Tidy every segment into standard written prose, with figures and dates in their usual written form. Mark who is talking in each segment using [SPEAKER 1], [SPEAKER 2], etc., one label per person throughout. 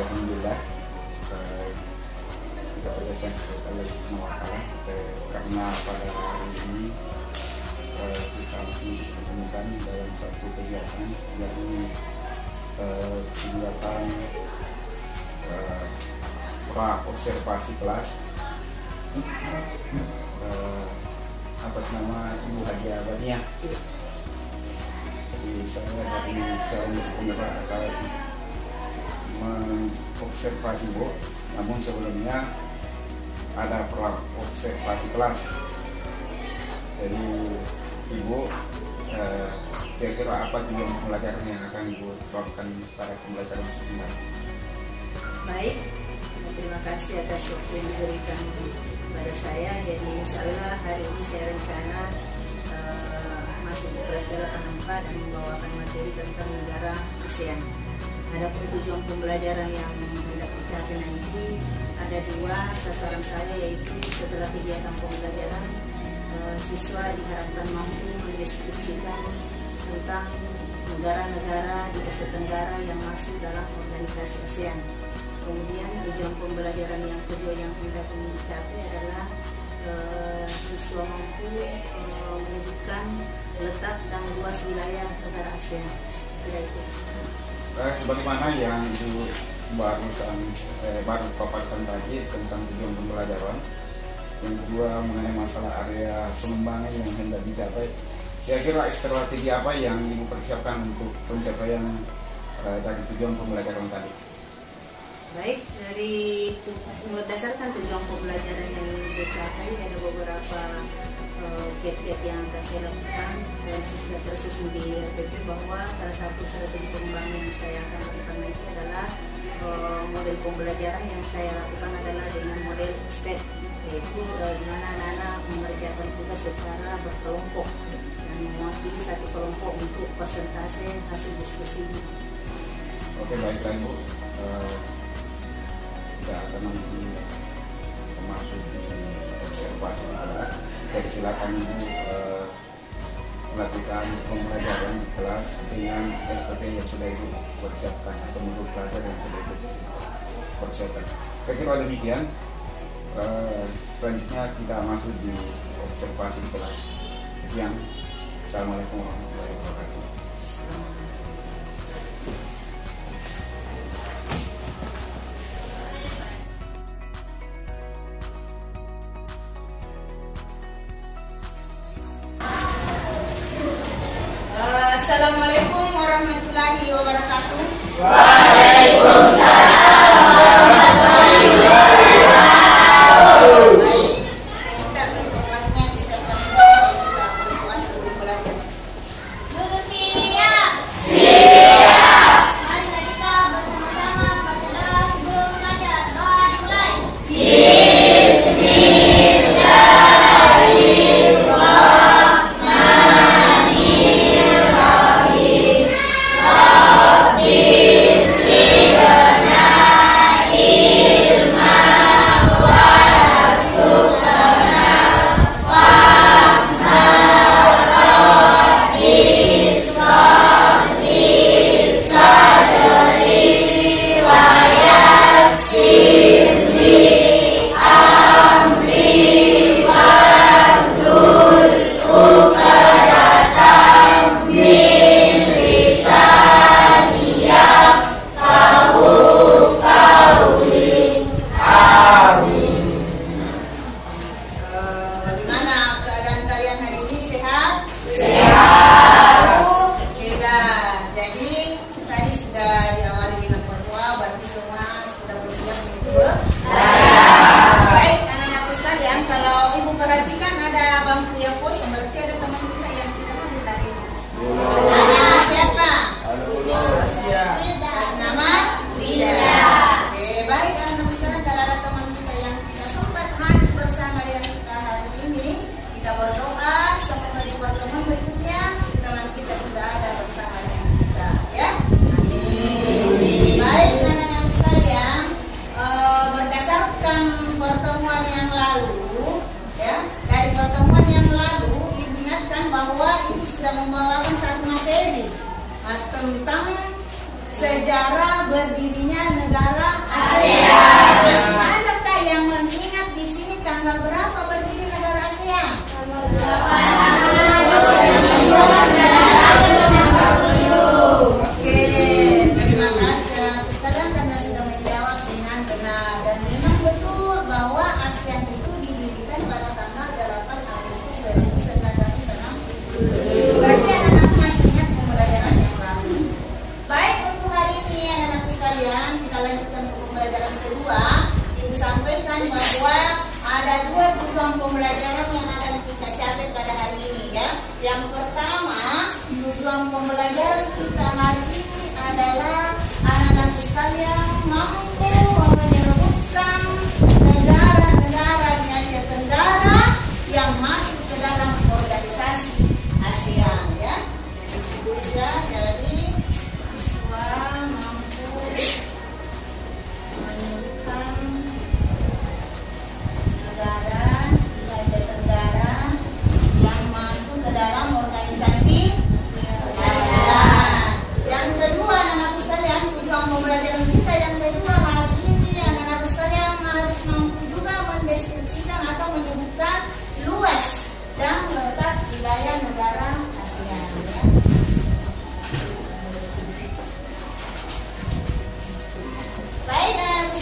[SPEAKER 1] Alhamdulillah kita berdoa kepada Allah Subhanahu wa Ta'ala karena pada hari ini kita masih ditemukan dalam satu kegiatan yakni kegiatan pra observasi kelas atas nama Ibu Haji Abadiah. Jadi saya hari ini saya untuk penyebab akan mengobservasi Bu, namun sebelumnya ada pra observasi kelas. Jadi Ibu kira-kira apa tujuan pembelajaran yang akan Ibu terapkan pada pembelajaran sebentar?
[SPEAKER 2] Baik, terima kasih atas waktu yang diberikan pada saya. Jadi insya Allah hari ini saya rencana masuk di kelas 84 dan membawakan materi tentang negara ASEAN. Adapun tujuan pembelajaran yang hendak dicapai nanti ada dua sasaran saya, yaitu setelah kegiatan pembelajaran siswa diharapkan mampu mendeskripsikan tentang negara-negara di Asia Tenggara yang masuk dalam organisasi ASEAN. Kemudian tujuan pembelajaran yang kedua yang hendak dicapai adalah siswa mampu menyebutkan letak dan luas wilayah negara ASEAN. Itu.
[SPEAKER 1] Sebagaimana yang Ibu baru paparkan tadi tentang tujuan pembelajaran, yang kedua mengenai masalah area pengembangan yang hendak dicapai, kira-kira strategi apa yang Ibu persiapkan untuk pencapaian dari tujuan pembelajaran tadi?
[SPEAKER 2] Baik, dari berdasarkan tujuan pembelajaran yang ingin saya capai, ada beberapa kiat-kiat yang akan saya lakukan dan sudah tersusun di RPP, bahwa salah satu strategi pengembangan yang saya akan lakukan itu adalah model pembelajaran yang saya lakukan adalah dengan model STEP, yaitu di mana anak-anak mengerjakan tugas secara berkelompok dan mewakili satu kelompok untuk persentase hasil diskusi.
[SPEAKER 1] Oke, baiklah Ibu. Kita akan nanti masuk di observasi kelas. Jadi silakan Ibu melakukan pembelajaran di kelas dengan SPP yang sudah Ibu persiapkan atau menurut pelajar yang sudah Ibu persiapkan. Saya kira demikian. Selanjutnya kita masuk di observasi di kelas. Sekian. Assalamualaikum warahmatullahi wabarakatuh.
[SPEAKER 2] Assalamualaikum warahmatullahi wabarakatuh.
[SPEAKER 3] Waalaikumsalam warahmatullahi wabarakatuh.
[SPEAKER 2] Baik, kita untuk kelasnya disiapkan semua juga berpuasa belajar.
[SPEAKER 3] Siap. Siap. Mari kita bersama-sama baca doa sebelum belajar. Doa dimulai.
[SPEAKER 2] Bagaimana keadaan kalian hari ini? Sehat?
[SPEAKER 3] Sehat.
[SPEAKER 2] Alhamdulillah. Jadi tadi sudah diawali dengan berdoa, berarti semua sudah bersiap untuk baik, anak-anakku sekalian, kalau Ibu perhatikan ada bangku yang kosong, berarti ada teman kita yang tidak hadir hari ini. Nama siapa? Atas nama Wida. Oke, baik anak-anakku sekalian, kalau ada teman kita yang tidak sempat hadir bersama dengan kita hari ini, kita berdoa semoga di pertemuan berikutnya teman kita sudah ada bersama dengan kita, ya. Amin. Baik anak-anak sekalian, berdasarkan pertemuan yang lalu, ya, dari pertemuan yang lalu diingatkan bahwa Ibu sudah membawakan satu materi tentang sejarah berdirinya negara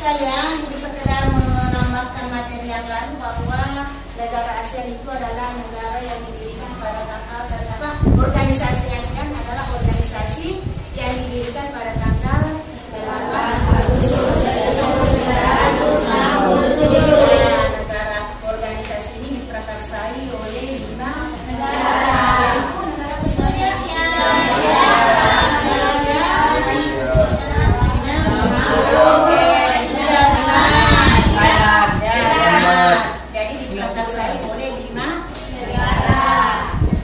[SPEAKER 2] sekalian, ini sekedar menambahkan materi yang lain bahwa negara ASEAN itu adalah negara yang didirikan pada tanggal dan organisasi ASEAN adalah organisasi yang didirikan pada tanggal 8 Agustus 1967. Negara organisasi ini diprakarsai oleh 5 negara, yaitu negara besarnya jadi diprakarsai oleh 5 negara.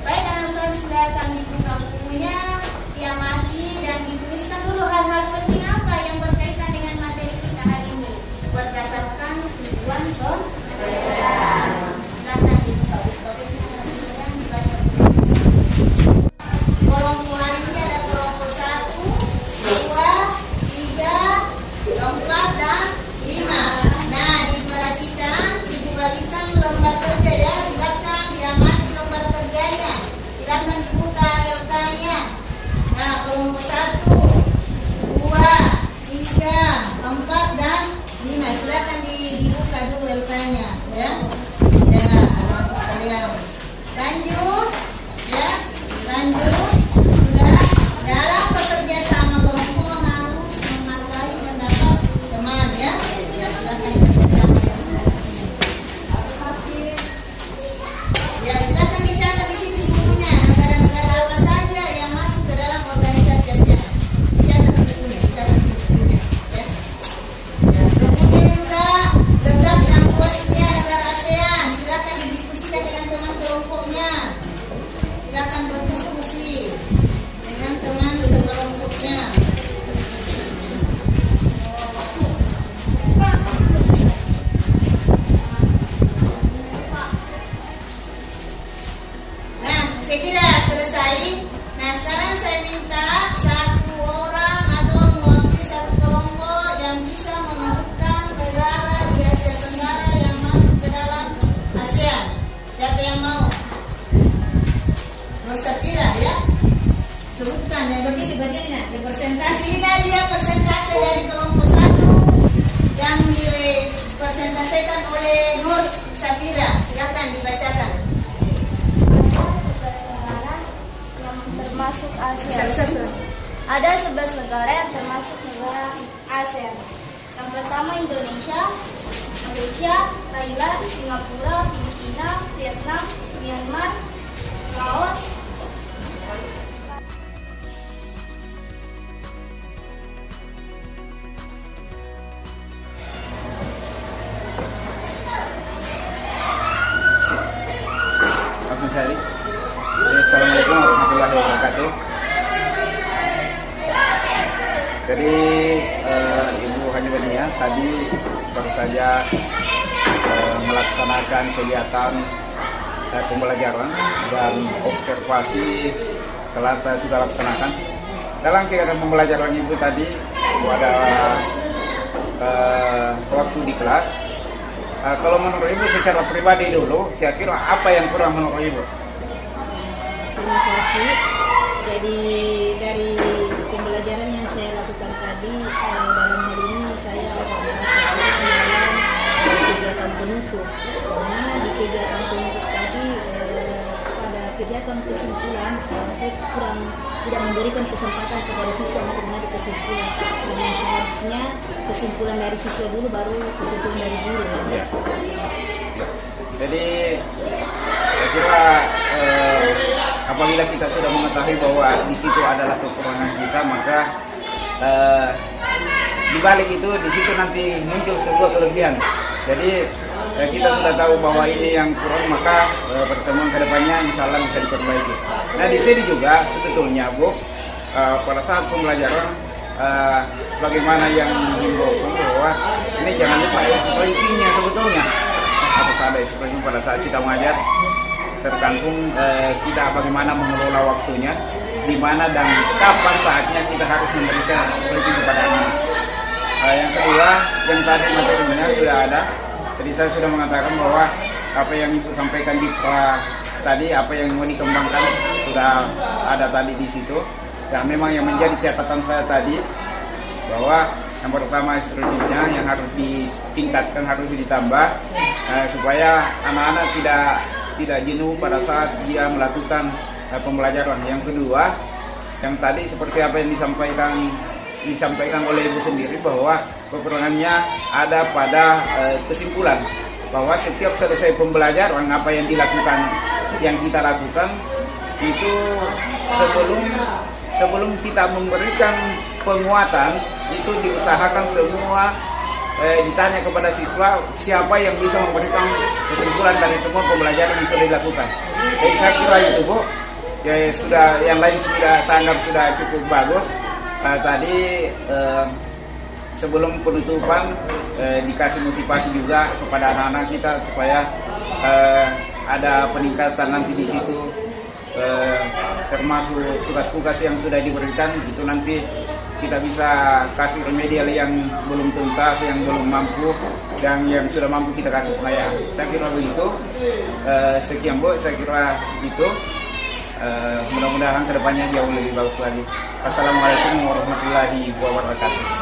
[SPEAKER 2] Baik, dalam kelihatan di buku-bukunya diamati dan dituliskan dulu hal-hal penting apa yang berkaitan dengan materi kita hari ini berdasarkan tujuan pembelajaran. Silakan dibuka buku-bukunya yang dibaca. Kelompok hari ini ada kelompok 1, 2, 3, 4 dan 5. Nah, diperhatikan, ibu bagikan lembar kerja ya. Silakan diamati lembar kerjanya. Silakan dibuka LK-nya. Nah, kelompok 1, 2, 3, 4 dan 5. Silakan dibuka dulu LK-nya ya. Ya, anak sekalian. Lanjut ya. Lanjut. Sudah dalam bekerja sama kelompok harus menghargai pendapat teman ya. Ya, silakan kerjasama yang ya, silakan dicatat di sini di bukunya negara-negara apa saja yang masuk ke dalam organisasi ASEAN. Dicatat di bukunya ya. Ya, kemudian juga letak dan luasnya negara ASEAN. Silakan didiskusikan dengan teman kelompoknya. Silakan berdiskusi dengan teman sekelompoknya. Nah, saya kira selesai. Nah, sekarang saya minta satu orang atau mewakili satu kelompok yang bisa menyebutkan negara di Asia Tenggara yang masuk ke dalam ASEAN. Siapa yang mau? Nur Safira ya. Sebutkan yang berdiri nah. Di persentase inilah dia persentase dari kelompok 1 yang dipresentasikan oleh Nur Safira. Silakan dibacakan.
[SPEAKER 3] Termasuk ASEAN.
[SPEAKER 2] Besar-besar.
[SPEAKER 3] Ada 11 negara yang termasuk negara ASEAN. Yang pertama Indonesia, Malaysia, Thailand, Singapura, Filipina, Vietnam, Myanmar, Laos.
[SPEAKER 1] Langsung saya. Assalamualaikum warahmatullahi wabarakatuh. Jadi Ibu Hanya Benia tadi baru saja melaksanakan kegiatan pembelajaran dan observasi kelas saya sudah laksanakan. Dalam kegiatan pembelajaran Ibu tadi ada waktu di kelas. Kalau menurut Ibu secara pribadi dulu, kira-kira apa yang kurang menurut Ibu?
[SPEAKER 2] Terima kasih. Jadi dari pembelajaran yang saya lakukan tadi dalam hal ini saya agak merasa dalam kegiatan penutup. Karena di kegiatan penutup tadi pada kegiatan kesimpulan saya tidak memberikan kesempatan kepada siswa untuk mengambil kesimpulan. Yang seharusnya kesimpulan dari siswa dulu baru kesimpulan dari guru.
[SPEAKER 1] Ya. Jadi saya kira apabila kita sudah mengetahui bahwa di situ adalah kekurangan kita, maka di balik itu di situ nanti muncul sebuah kelebihan. Jadi kita sudah tahu bahwa ini yang kurang, maka pertemuan kedepannya insya Allah bisa diperbaiki. Nah, di sini juga sebetulnya Bu, pada saat pembelajaran bagaimana yang menghimbau bahwa ini jangan lupa SPP-nya sebetulnya. Harus ada SPP pada saat kita mengajar, tergantung kita bagaimana mengelola waktunya, di mana dan kapan saatnya kita harus memberikan SPP kepada anak. Yang kedua, yang tadi materinya sudah ada. Jadi saya sudah mengatakan bahwa apa yang Ibu sampaikan di tadi, apa yang mau dikembangkan sudah ada tadi di situ. Dan memang yang menjadi catatan saya tadi bahwa Yang pertama SPRD-nya yang harus ditingkatkan, harus ditambah supaya anak-anak tidak jenuh pada saat dia melakukan pembelajaran. Yang kedua, yang tadi seperti apa yang disampaikan oleh Ibu sendiri, bahwa kekurangannya ada pada kesimpulan bahwa setiap selesai pembelajaran apa yang kita lakukan itu sebelum kita memberikan penguatan itu diusahakan semua ditanya kepada siswa siapa yang bisa memberikan kesimpulan dari semua pembelajaran yang sudah dilakukan. Jadi saya kira itu Bu, ya, yang lain sudah saya anggap sudah cukup bagus. Tadi sebelum penutupan dikasih motivasi juga kepada anak-anak kita supaya ada peningkatan nanti di situ, termasuk tugas-tugas yang sudah diberikan itu nanti kita bisa kasih remedial yang belum tuntas, yang belum mampu, dan yang sudah mampu kita kasih pengayaan. Saya kira begitu. Sekian Bu, saya kira itu. Mudah-mudahan kedepannya jauh lebih bagus lagi. Assalamualaikum warahmatullahi wabarakatuh.